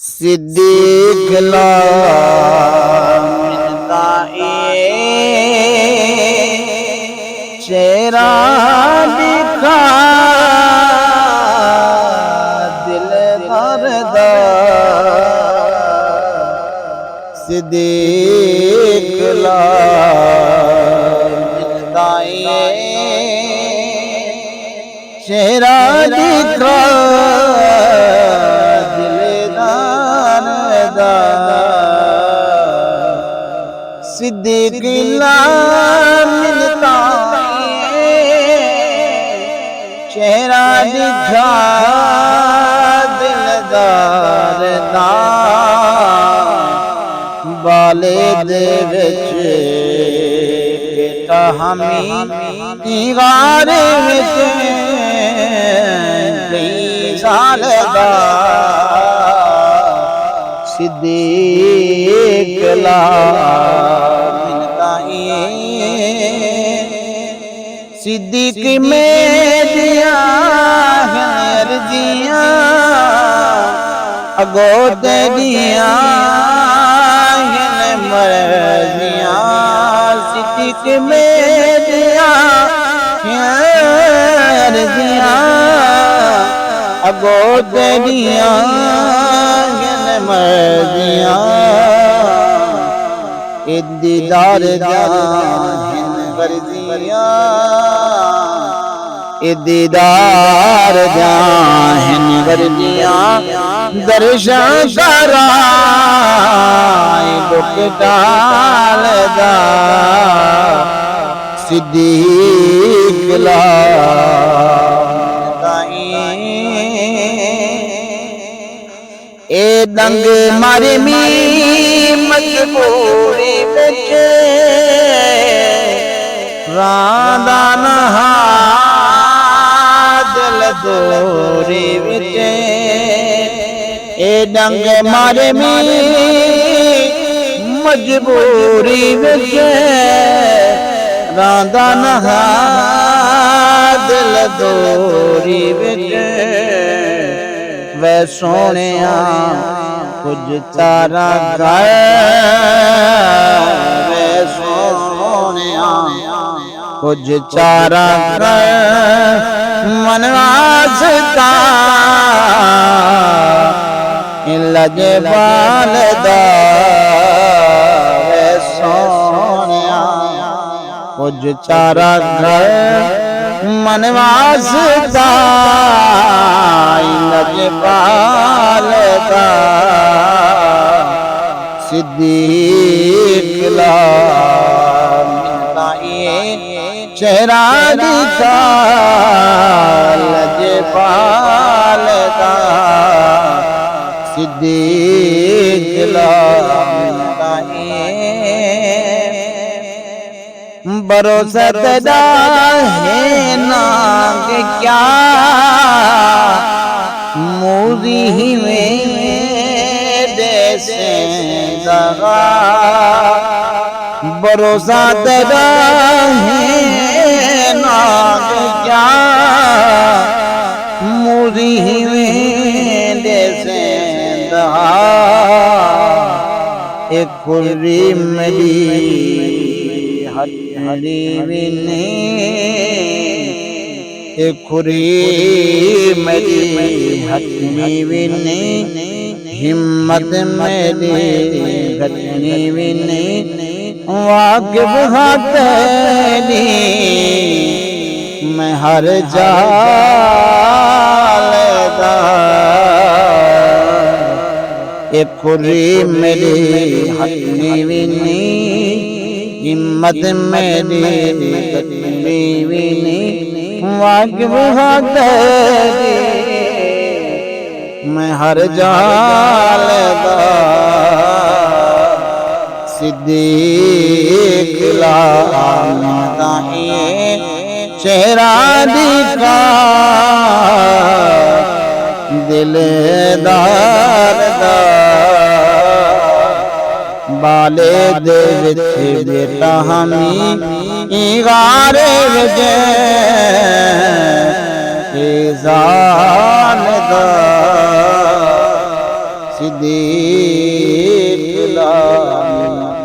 सिद्दीक ला मिलता चेहरा दिखा दिल भरदा सिद्दीक ला मिलता चेहरा दिखा सिद्दीक ला मिलता चेहरा दिखा दिलदार दा बाले दे विच बेटा हमी गारे विच कई साल दा सिद्दीक ला सिद्दीक में दिया अर्जियां अगो तेरिया मर्जियां सिद्दीक में दिया अर्जियां अगो तेरिया मर्जियां दीदार जान वर्जियां दीदार जान वर्जियां दर्शन कराए दुख डालदा सिद्दीक ला ए दंग मारे मी मजबूरी विच रांदा नहा दिल दोरी विच ए दंग मारे मी मजबूरी विच रांदा नहा दिल दोरी विच वे सोनिया कुछ तारा कर वे सोनिया कुछ चारा कर मनवासता लजे बालदा वे सोनिया कुछ चारा कर मनवासता पालदा सिद्दीक ला मिलता चेहरा दिखा लजे पालदा सिद्दीक ला मिलता भरोसा तेरा है ना कि क्या मोदी में देसे दगा भरोसा तेरा है ना क्या मोदी में देसे दगा एक कुर्री मेरी हरी विने खुरी मेरी हथनी विने हिम्मत मेरी घटनी विने वाकिफ तेरी मैं हर जालदा एक खुरी मेरी हथनी विने हिम्मत मेरी घटनी विने वाकिफ तेरी मैं हर जालदा सिद्दीक ला मिलता चेहरा दिखा दिलदार दा बाले दे विच बेटा हमी गारे विच जान दा सिद्दीक लानी